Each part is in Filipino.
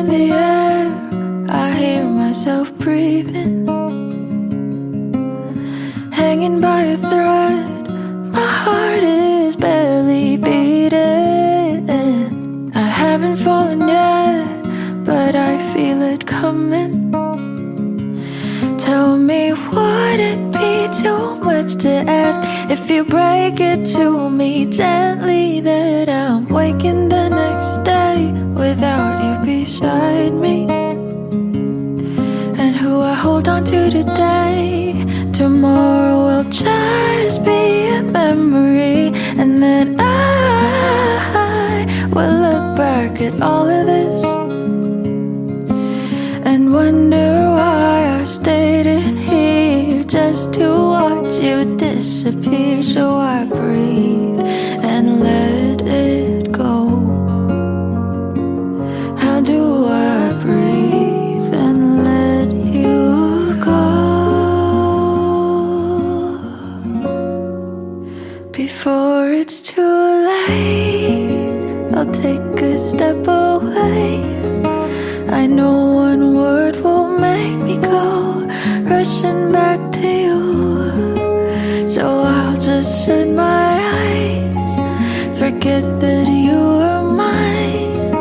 in the air, I hear myself breathing, hanging by a thread. My heart is barely beating. I haven't fallen yet, but I feel it coming. Tell me, would it be too much to ask if you break it to me gently that I'm waking the next day without you beside me? And who I hold on to today, tomorrow will just be a memory. And then I will look back at all of this and wonder why I stayed in here just to watch you disappear. So I breathe and let it go. How do I breathe and let you go? Before it's too late, I'll take a step away. I know one word will make me go rushing back to you. So I'll just shut my eyes, forget that you are mine.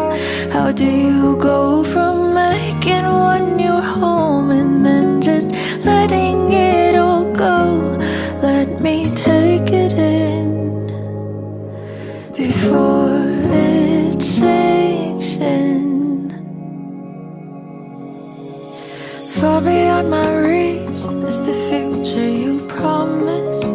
How do you go from making one your home and then just letting it all go? Let me take it in before it sinks in. Far beyond my reach is the future you promised.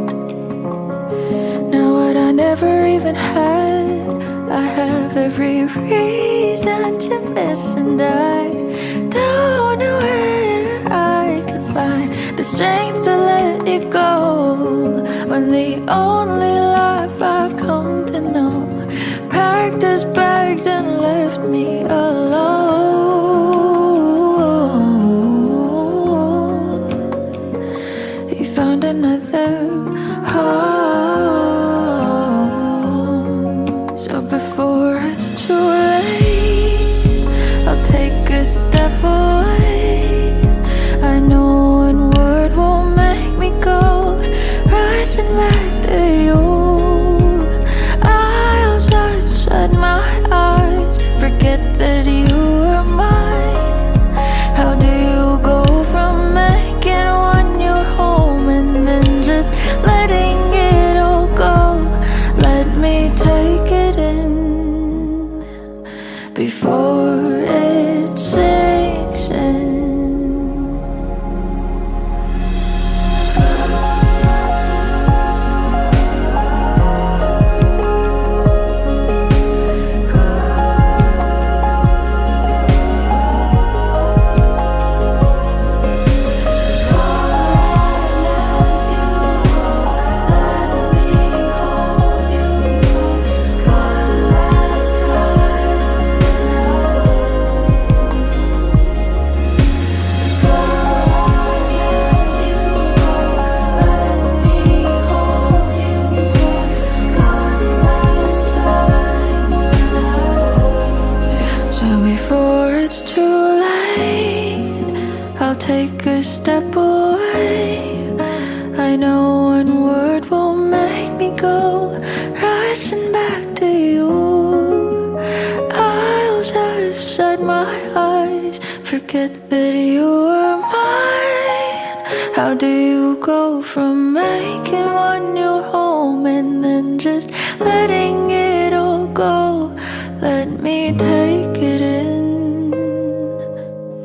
Now what I never even had, I have every reason to miss. And I don't know where I could find the strength to let you go, when the only life I've come to know packed his bags and left me alone. Found another home. So before it's too late, I'll take a step away. I know one word will make me go rushing back to you. I'll just shut my eyes, forget that you are mine. How do you go from making one your home and then just letting it all go? Let me take it in before it sinks in. Before it's too late, I'll take a step away. I know one word will make me go rushing back to you. I'll just shut my eyes, forget that you are mine. How do you go from making one your home and then just letting it all go? Let me take it in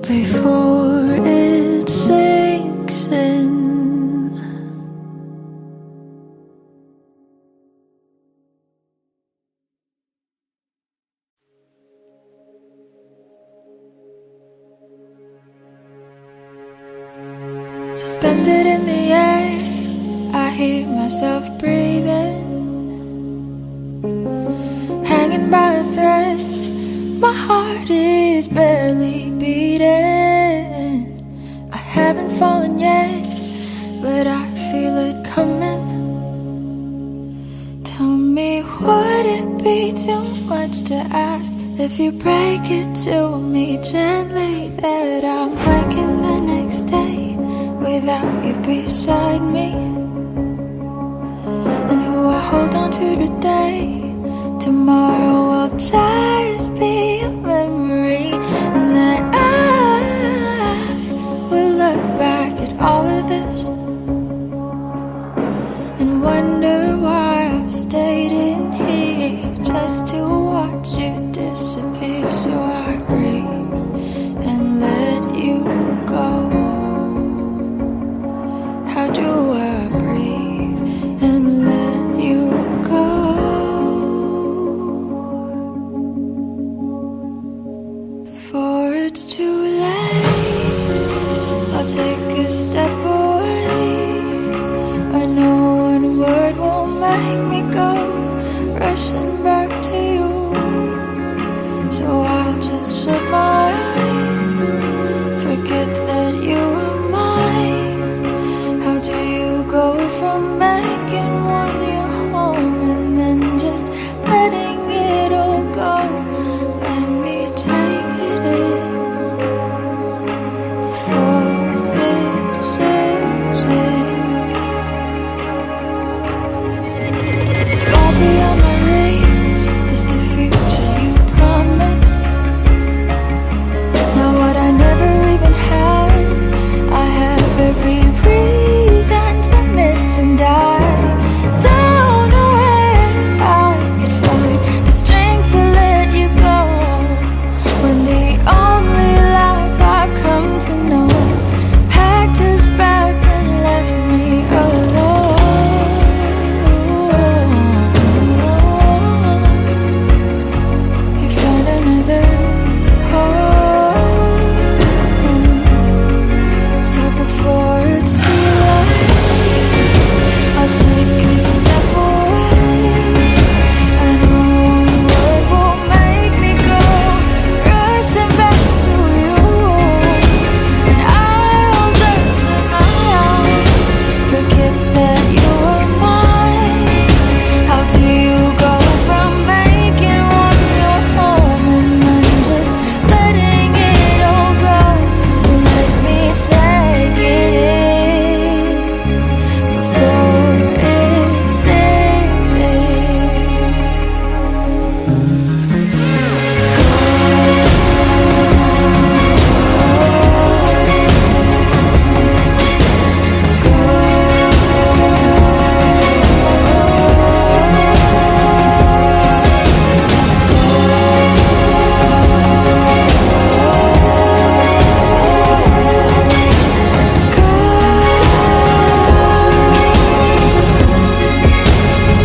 before it sinks in. Suspended in the air, I hear myself breathing, hanging by a thread. My heart is barely beating. I haven't fallen yet, but I feel it coming. Tell me, would it be too much to ask If you break it to me gently, that I'm waking the next day without you beside me. And who I hold on to today, tomorrow will just be a memory. And that I will look back at all of this and wonder why I've stayed in here just to watch you disappear. So I breathe and let you go. How do I breathe and let you go? Before it's too late, I'll take a step away. I know one word won't make me go rushing back to you. So I'll just shut my eyes, forget that you were mine. How do you go from making one your home and then just letting it all go? Let me take it in before it sinks in. Far beyond my reach is the future you promised. Now what I never even had, I have every reason to miss. And I don't know where I could find the strength to let you go, when the only life I've come to know packed his bags and left me alone. You found another home. So before it's too late, I'll take a step away. I know one word won't make me go rushing back to you. And I'll just shut my eyes, forget that you were mine. How do you go from making one your home and then just letting it all go? Let me take it in before it sinks in.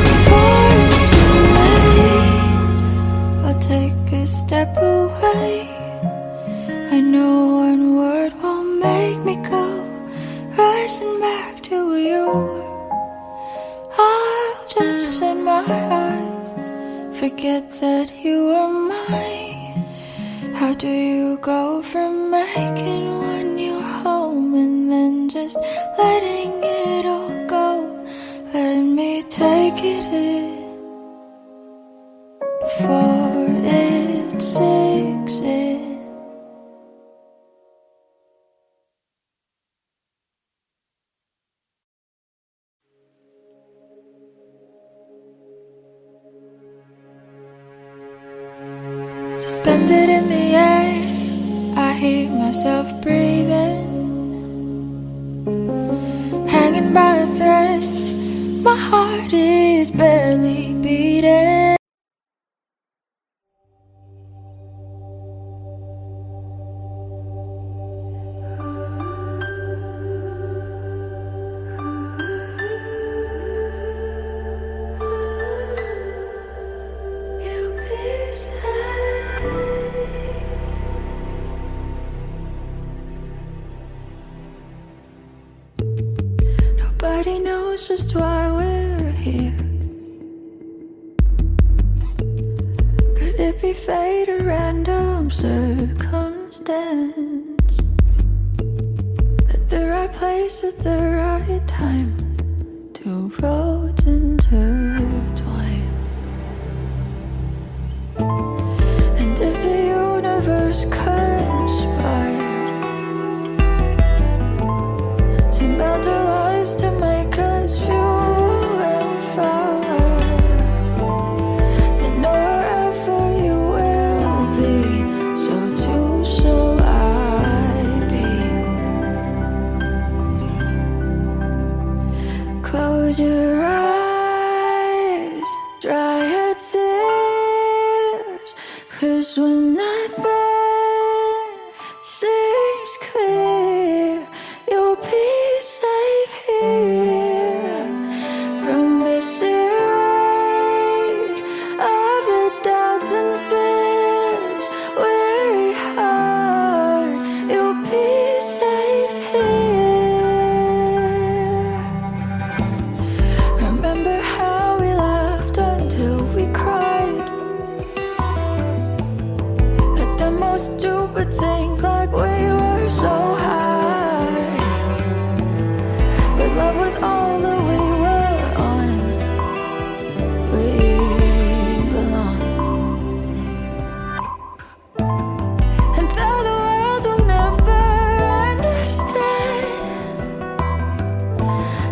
Before it's too late, I'll take a step away. I know one word won't make me go rushing back to you. I'll just shut my eyes, forget that you were mine. How do you go from making one your home and then just letting it all go? Let me take it in before it sinks in. Suspended in the air, I hear myself breathing, hanging by a thread. My heart is barely beating. Nobody knows just why we're here. Could it be fate or random circumstance? At the right place at the right time, two roads intertwine. And if stars conspired to melt our lives, to make us fuel and fire. Then wherever you will be, so too shall I be. Close your eyes, dry your tears, 'cause when nothing seems clear, you'll be safe here from the seaweed of your doubts and fears. Weary heart, you'll be safe here. Remember how we laughed until we cried at the most stupid things, like we were so high. But love was all that we were on. We belong. And though the world will never understand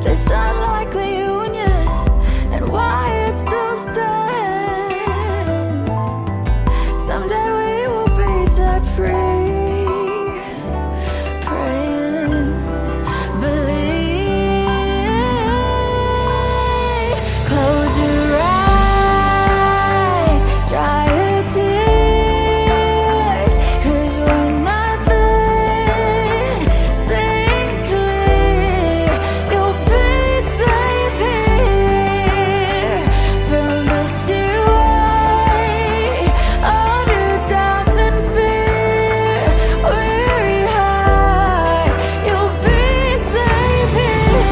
this unlikely union and why it still stands, someday we will be set free. Pray and believe. Close your eyes, dry your tears, 'cause when nothing seems clear, you'll be safe here from the seaway of your doubts and fear. Weary heart, you'll be safe here.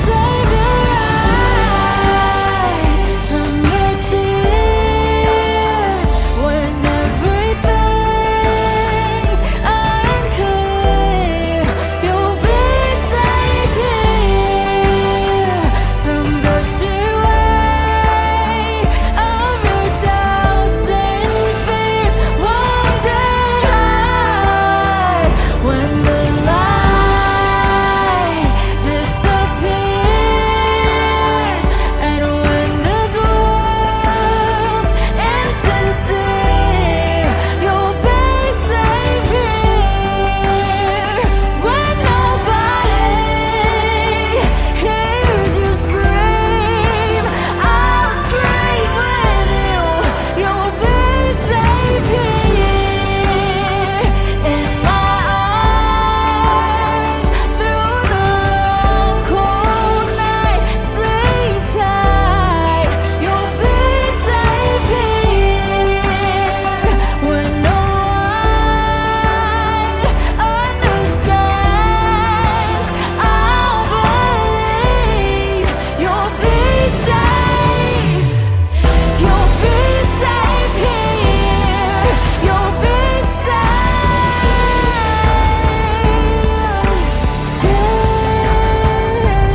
Save your eyes from your tears when everything's unclear. You'll be safe here from the seaway of your doubts and fears. Won't it hide when the light disappears, and when this world's insincere? You'll be safe here when nobody hears you scream. I'll scream with you. You'll be safe here in my arms through the long cold night. Sleep tight. You'll be safe here when no one understands. I'll believe you'll be safe. You'll be safe here. You'll be safe.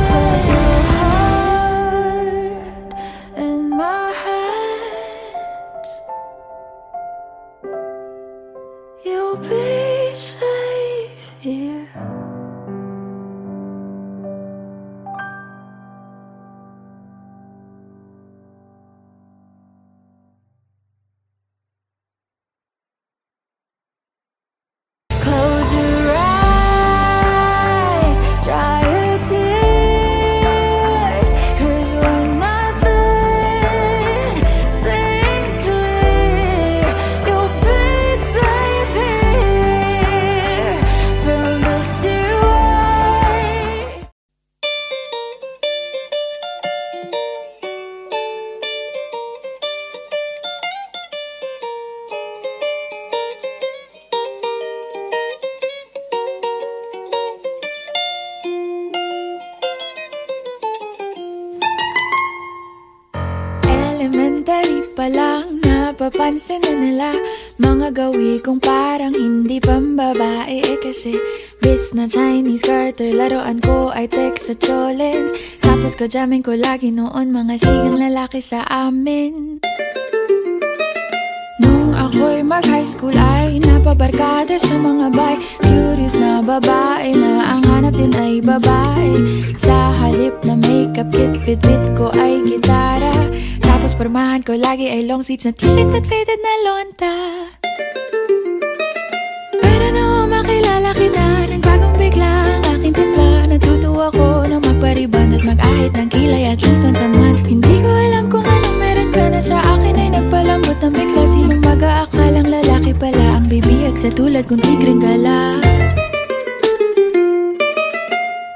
Put your heart in my hands. You'll be safe here. Close your eyes, dry your tears, 'cause when nothing seems clear, you'll be safe here from the seaway. Elementary pa lang, napapansin na nila mga gawi kong parang hindi pambabae. Kasi bis na Chinese garter, laruan ko ay text sa cholens. Tapos kajamin ko lagi noon mga sigang lalaki sa amin. Nung ako'y mag-high school ay napabarkada sa mga bay. Curious na babae na ang hanap din ay babae. Sa halip na makeup kit, bit-bit ko ay gitara. Tapos pormahan ko lagi ay long sleeves na t-shirt at faded na lonta. Pero nung makilala kita, nagbagong bigla ang aking timpla. Natutuwa ko na magpariban at mag-ahit ng kilay at least once a month. Hindi ko alam kung anong meron ka na sa akin ay nagpalambot ng bigla. Sinong mag-aakalang lalaki pala ang bibiyag sa tulad kong tigreng gala.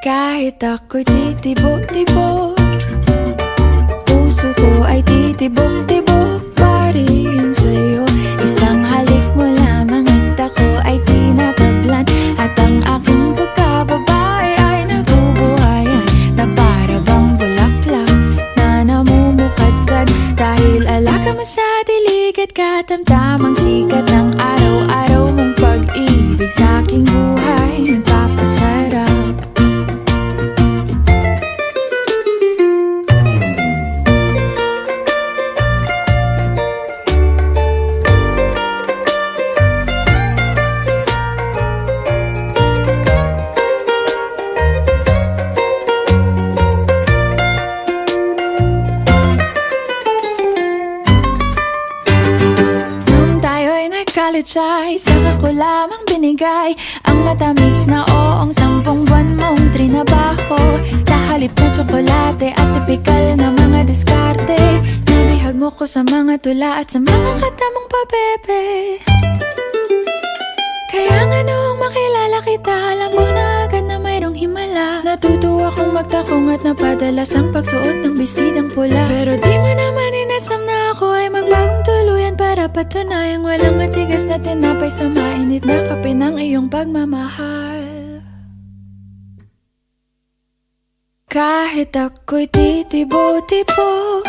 Kahit ako'y titibok-tibok, puso ko ay titibok-tibok pa rin sa'yo. Isang halik mo lamang at ako ay tinatablan. At ang aking pagkababae ay nabubuhayan na para bang bulaklak na namumukadkad. Dahil alaga mo sa dilig at katamtamang sikat ng araw-araw mong pag-ibig sa aking buhay nagpapasarap. Ay, saka ko lamang binigay ang matamis na oong 10 buwan mong trinabaho. Sa halip na tsokolate at tipikal na mga diskarte, nabihag mo ko sa mga tula at sa mga kata mong pabebe. Kaya nga noong makilala kita, alam mo na agad na mayroong himala. Natutuwa kong magtakong at napadalas ang pagsuot ng bestidang pula. Pero di mo naman inasam na ako ay magbagong tuluyan para patunayang walang matigas na tinapay sa mainit na kape ng iyong pagmamahal. Kahit ako'y titibok-tibok,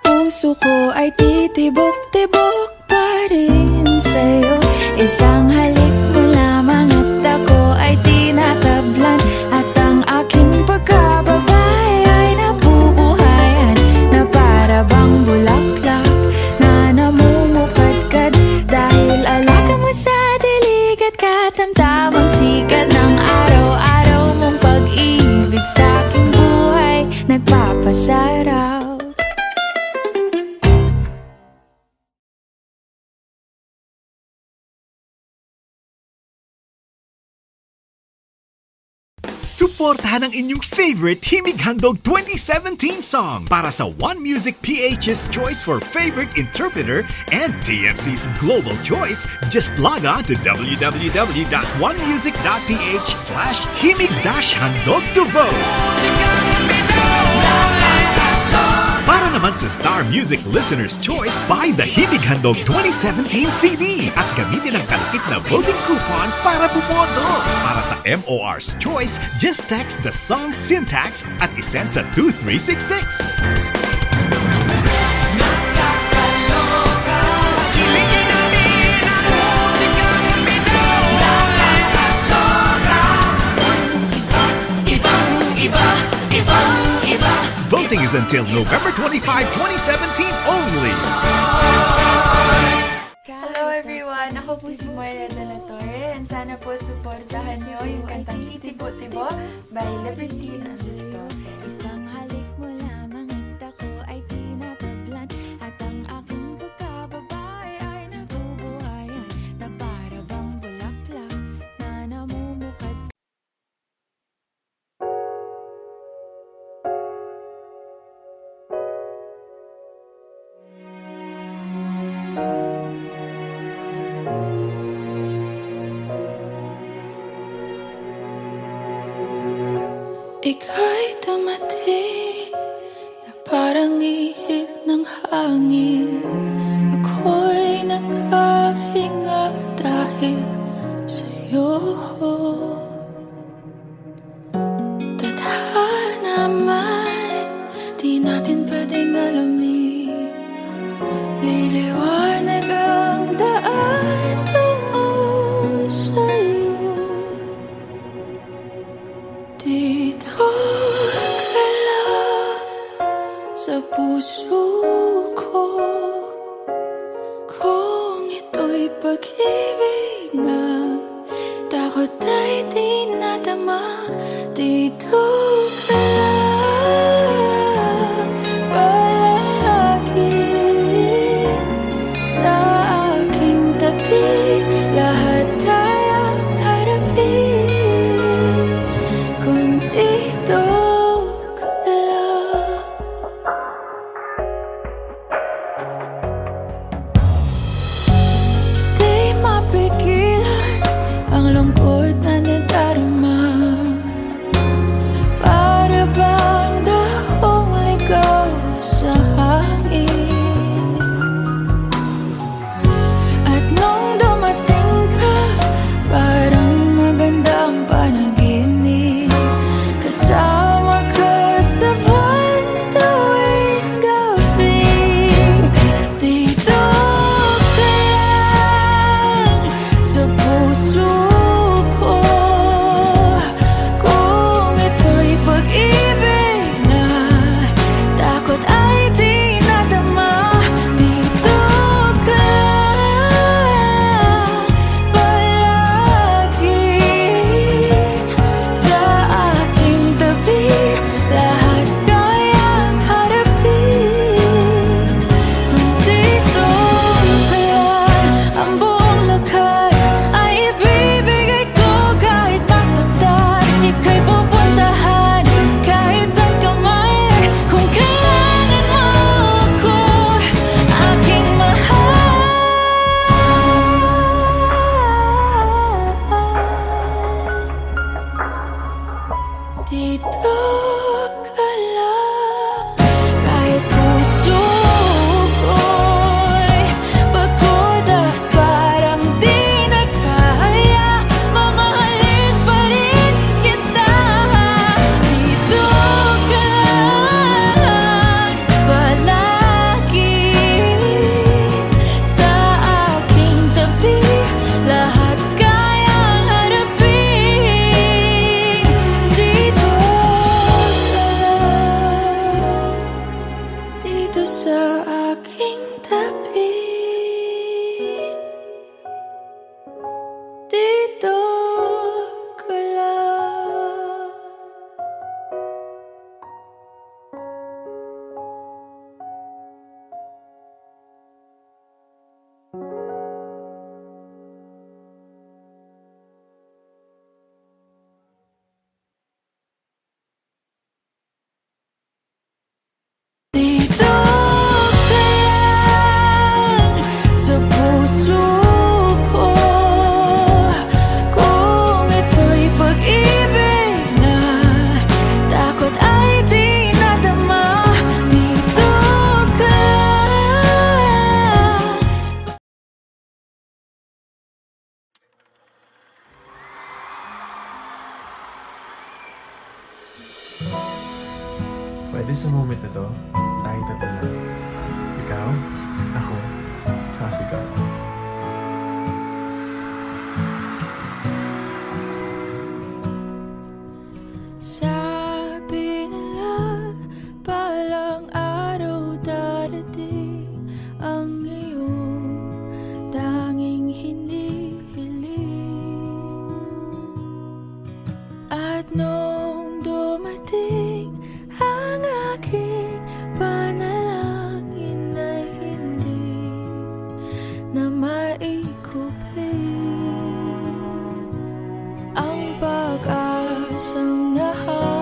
puso ko ay titibok-tibok pa rin sa'yo. Isang halik mo lamang at ako ay tinatablan. At ang aking pagkababae ay nabubuhayan na para bang bulaklak na namumukadkad. Dahil alaga mo sa dilig at katamtamang sikat ng araw-araw mong pag-ibig sa aking buhay nagpapasarap. Suportahan ang inyong favorite Himig Handog 2017 song para sa One Music PH's choice for favorite interpreter and TFC's global choice. Just log on to www.onemusic.ph/himig-handog to vote. Para naman sa Star Music Listener's Choice, buy the Himig Handog 2017 CD at gamitin ang kalakip na voting coupon para bumoto. Para sa MOR's Choice, just text the song syntax at isend sa 2366. Voting is until November 25, 2017 only. Hello everyone! Ako po si Moira de la Torre and sana po suportahan niyo yung kantang Titibo-Tibo by Libertine Augusto. Isang halik mo lamang at ako ay tinatablan. At ang aking pagkababae ay nabubuhayan na para bang bulaklak na namumukad. Ika'y dumating na parang ihip ng hangin. Ako'y nakahinga dahil sa'yo. Tadhana man, di natin pwedeng alamin. Takot ay di nadama, dito ka lang palagi sa aking tabi. Lahat kayang harapin kung dito ka lang. Di mapigilan ang lungkot na nadarama, para bang dahong ligaw sa hangin. At nung dumating ka, parang magandang panaginip, kasama ka sa buwan tuwing gabi. Dito ka lang sa puso ko, kung ito'y pag-ibig na takot ay di nadama. Dito ka lang palagi sa aking tabi. Lahat kayang harapin kung dito ka lang. Ang buong lakas ay ibibigay ko kahit masaktan. Ika'y pupuntahan kahit saan ka man. Kung kailangan mo ako, aking mahal. Dito ka lang, kahit puso ko'y pagod at parang di na kaya, mamahalin pa rin kita. Dito ka lang palagi sa aking tabi. Lahat kayang harapin. Dito ka lang, dito sa aking tabi. Dito ka lang. Dito ka lang sa puso ko, kung ito'y pag-ibig na takot ay di nadama. Dito ka lang. Pwede sa moment na to, tayo tatlo lang. Ikaw, ako, saka si God. Sabi nila palang araw darating ang iyong tanging hinihiling. At nung dumating ang aking panalangin na hindi na maikupli, ang pag-asang nahal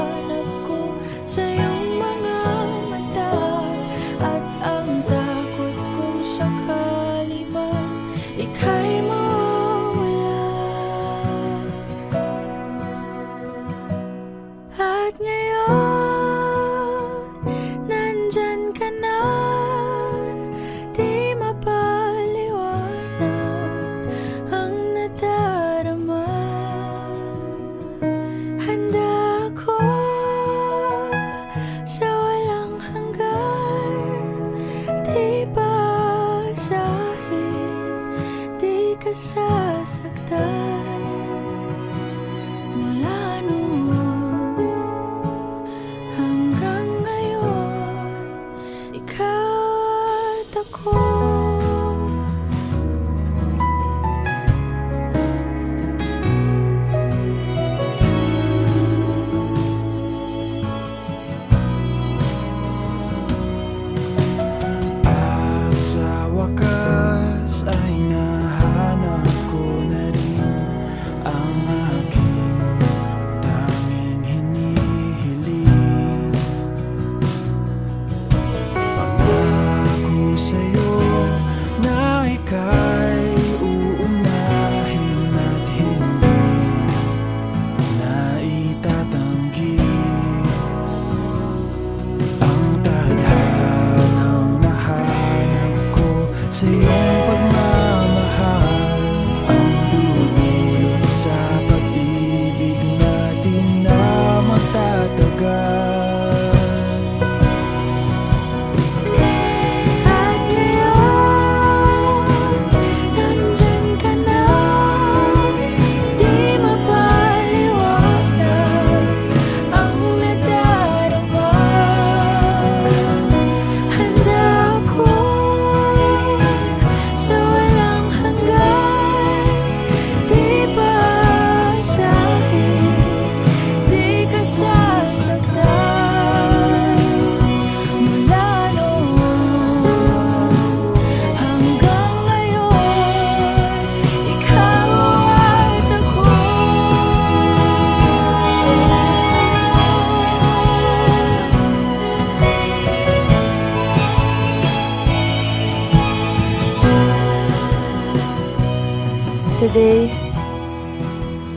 today,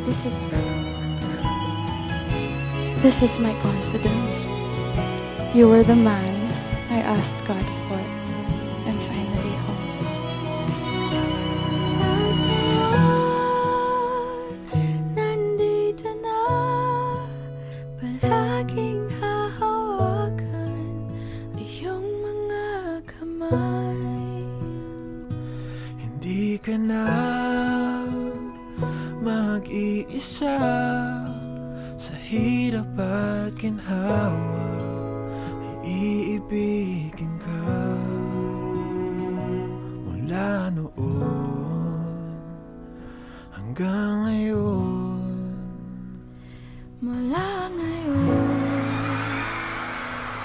this is my confidence. You were the man I asked God for. I'm finally home. Nandito na, palaging hahawakan iyong mga kamay. Hindi ka na mag-iisa sa hirap at ginhawa. Iibigin ka mula noon hanggang ngayon. Mula ngayon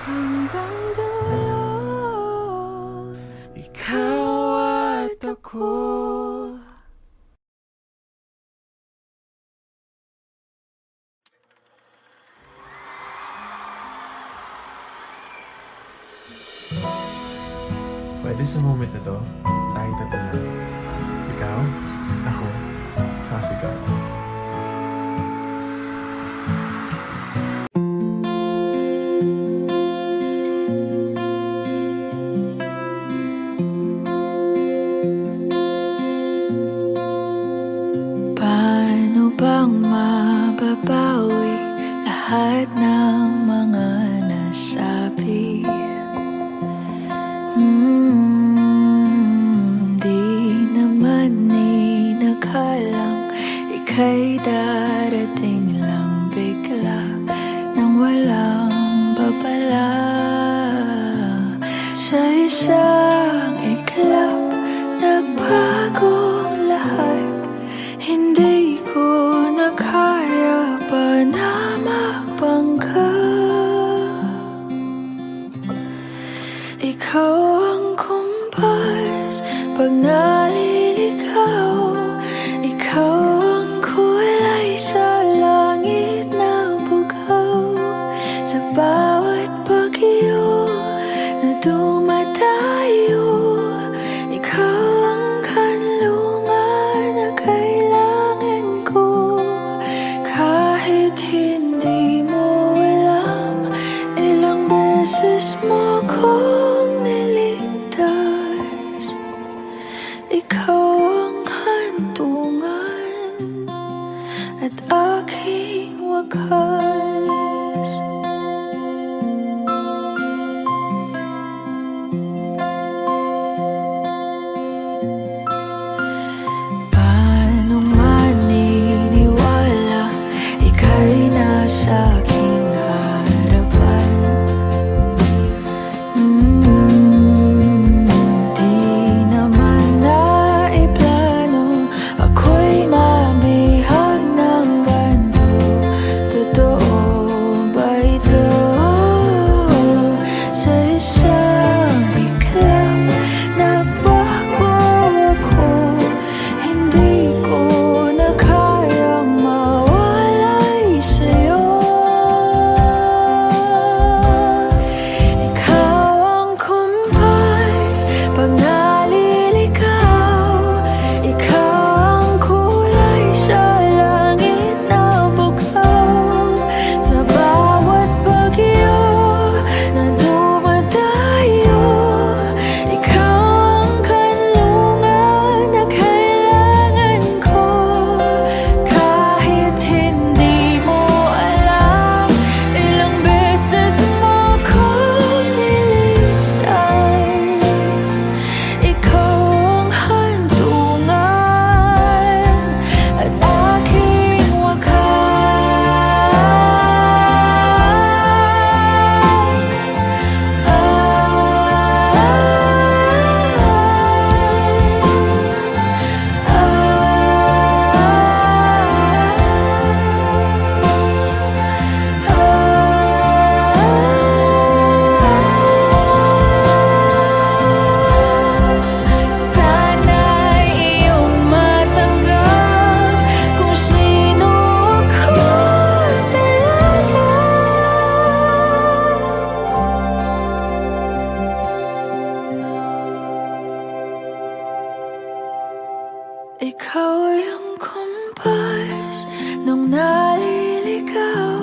hanggang dulo, ikaw at ako. Pwede sa moment na to, tayo tatlo lang. Ikaw, ako, saka si God. paano bang mababawi lahat ng mga nasabi? Di naman inakalang ika'y darating lang bigla nang walang babala. Sa isang iglap, nagbagong lahat. Hindi ko na kaya pa na magbangga. Ikaw ang kumpas pag naliligaw. Ikaw ang kulay sa langit na bugaw. Sa bawat bagyo na dumadayo, ikaw ang kanlungan na kailangan ko. Kahit hindi mo alam, ilang beses mo kong niligtas. Ikaw ang hantungan at aking wakas. Paano maniniwala ika'y nasa aking harapan? Di naman naiplano ako'y mabihag ng ganito. Totoo Nung naliligaw,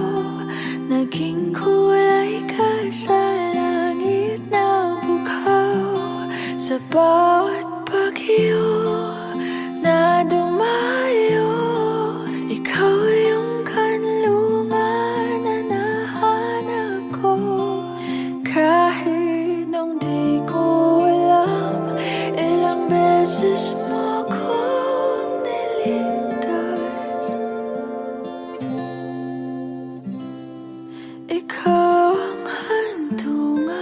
naging kulay ka sa langit na bughaw. Sa bawat bagyo na dumayo, ikaw yung kanlungan na nahanap ko. Kahit nung di ko alam, ilang beses mo kong niligtas. Ikaw ang hantungan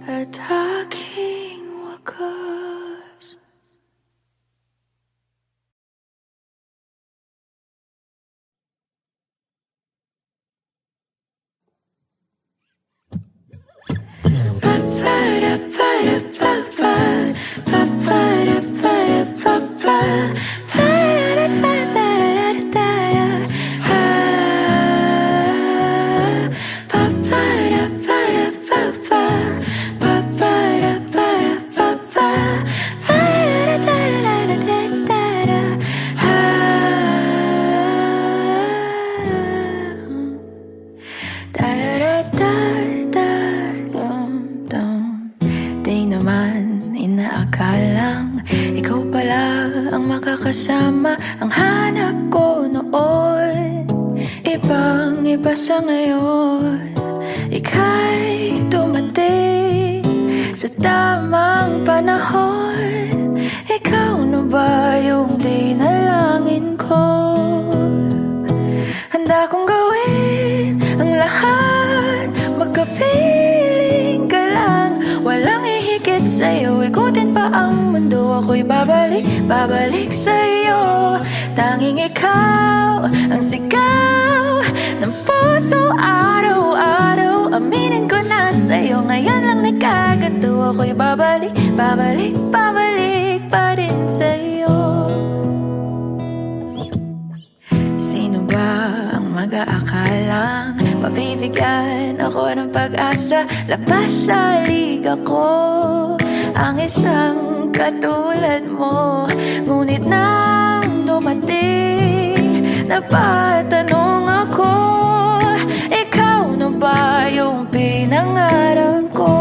at aking wakas. Di naman inaakalang ikaw pala ang makakasama ang hanap ko noon. Ibang iba sa ngayon, ika'y dumating sa tamang panahon. Ikaw na ba yung dinalangin ko? Handa kong gawin ang lahat, magkapiling ka lang. Walang ihigit sa'yo, ikutin pa ang mundo. Ako'y babalik, babalik sa'yo. Tanging ikaw ang sigaw ng puso araw-araw. Aminin ko na sa'yo, ngayon lang nagkaganto. Ako'y babalik, babalik, babalik pa rin sa'yo. Sino ba ang mag-aakalang mabibigyan ako ng pag-asa? Labas sa liga ko ang isang katulad mo. Ngunit nang dumating, napatanong ako, ikaw na ba yung pinangarap ko?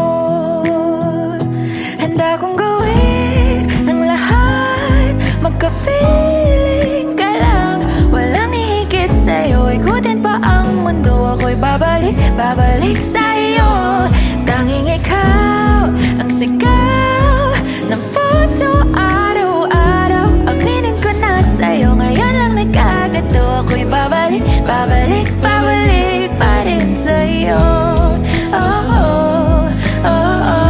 Handa kong gawin ang lahat, magkapiling ka lang. Walang ihigit sa'yo, ikutin pa ang mundo. Ako'y babalik, babalik sa'yo. Tanging ikaw ang sigaw ng puso araw-araw. Aminin ko na sa'yo, ngayon lang nagkaganto. Ako'y babalik, babalik, babalik pa rin sa'yo. Oh, oh, oh, oh.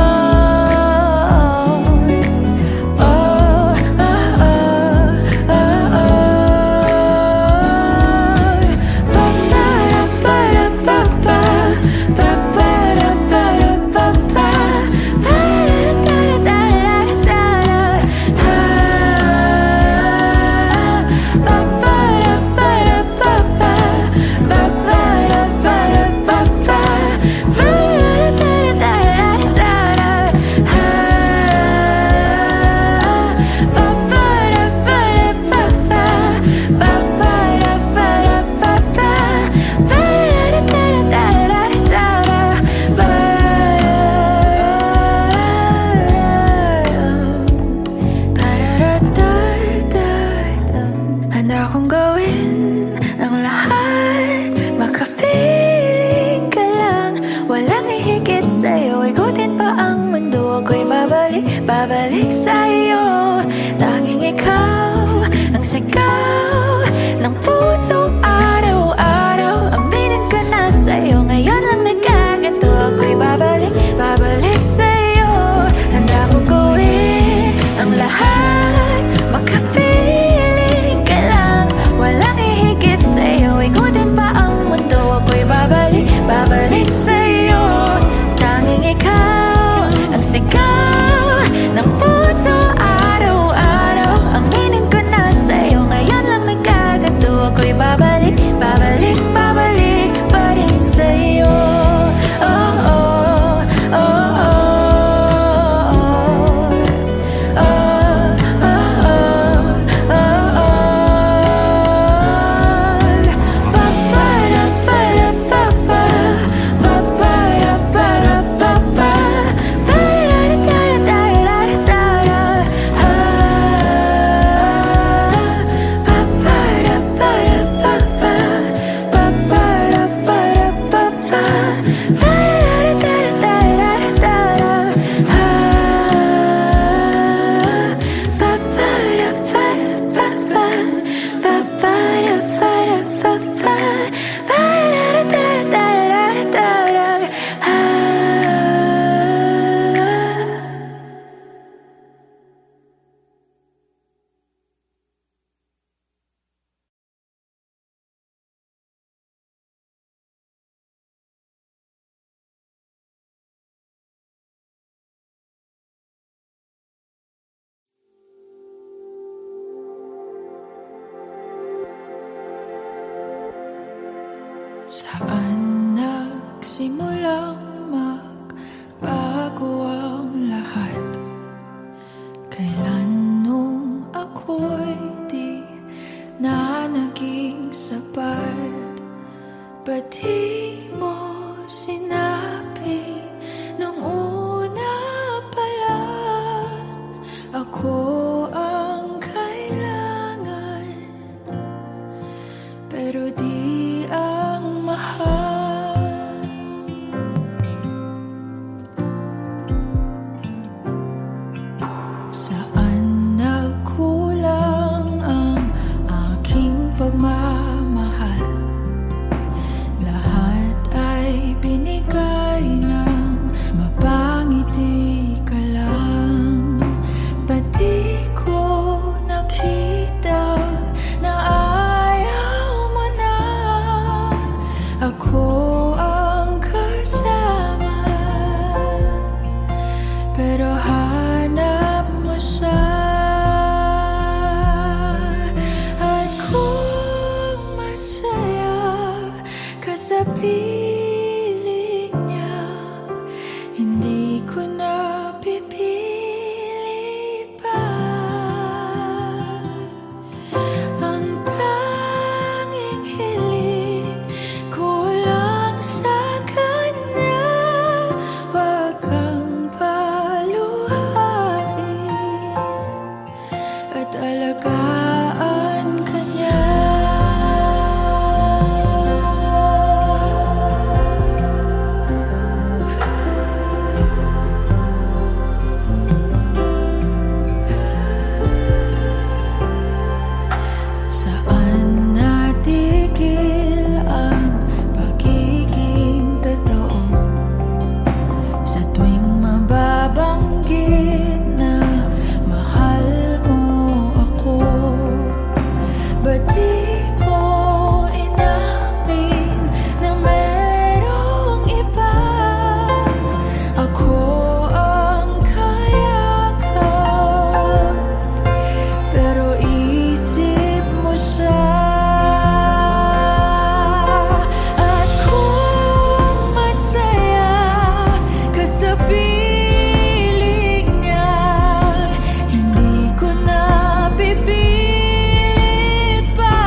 Saan nagsimulang magbago ang lahat? Kailan nung ako'y di na naging sapat? Ba't di mo sinabi nung una pa lang ako ang kailangan, pero di ang mahal? Saan nagkulang ang aking pagmamahal? Lahat ay binigay ng mapangiti ka lang. Ba't di ko nakita na ayaw mo na ako ang kasama? Pero hanap mo siya, at kung masaya ka sa piling niya, hindi ko na pipilit pa. Ang tanging hiling ko lang sa kanya, wag kang paluhain at alagaan ka niya. Saan natigil ang pagiging totoo? Sa tuwing mababanggit na mahal mo ako, ba't di mo inamin na merong iba? Ako ang kayakap, pero isip mo siya. At kung masaya ka sa piling niya, hindi ko na pipilit pa.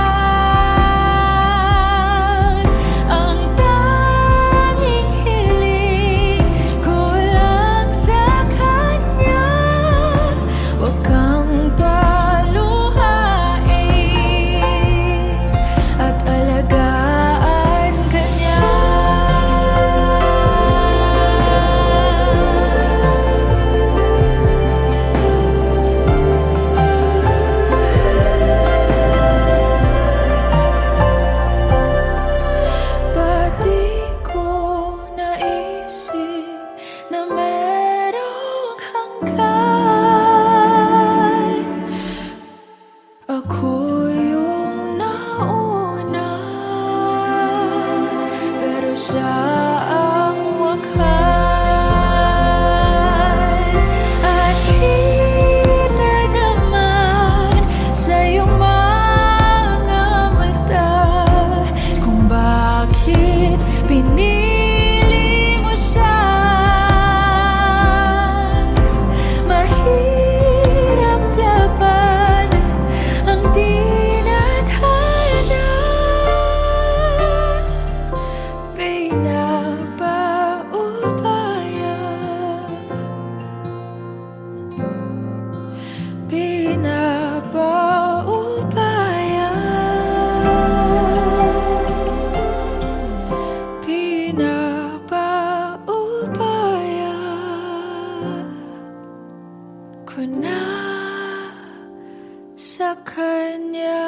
Ang tanging hiling ko lang sa kanya, wag kang paluhain at alagaan ka niya. Ba't di ko naisip na merong hanggan? Ako yung nauna, pero siya ang wakas. At kita naman sa iyong mga mata kung bakit pinili mo siya. Mahirap labanan ang tinadhana. Pinapaubaya, pinapaubaya, pinapaubaya ko na sa kanya.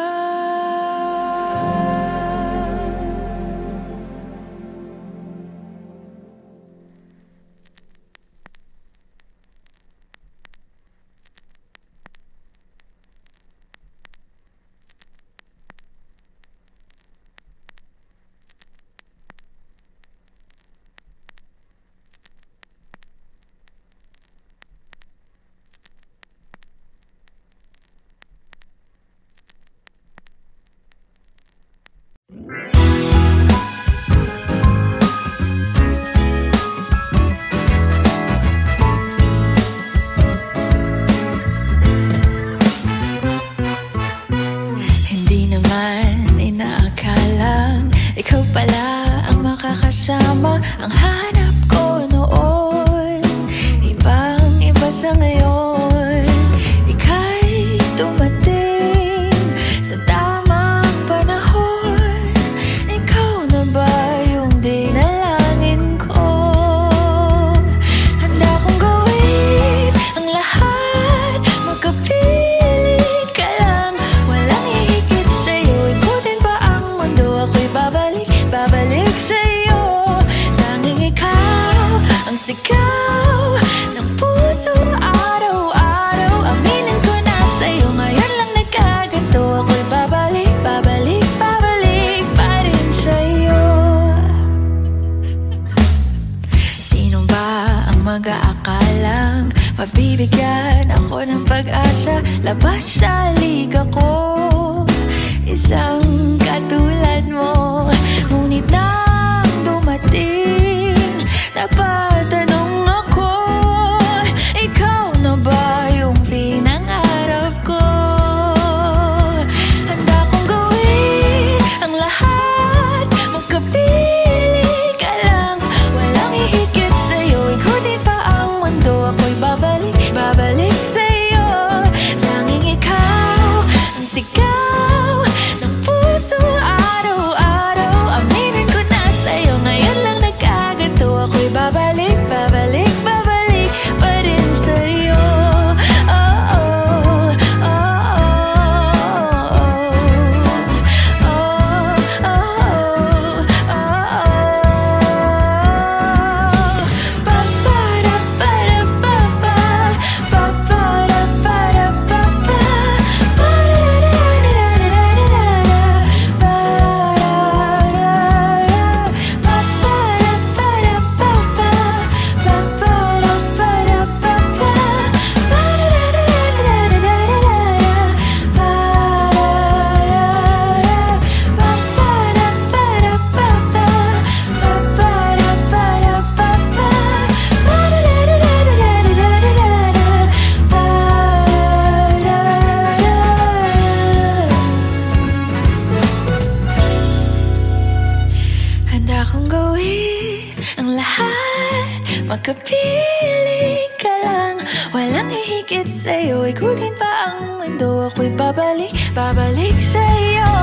Makapili ka lang, walang hihigit sa'yo. Ikutin pa ang mundo, ako'y babalik, babalik sa'yo.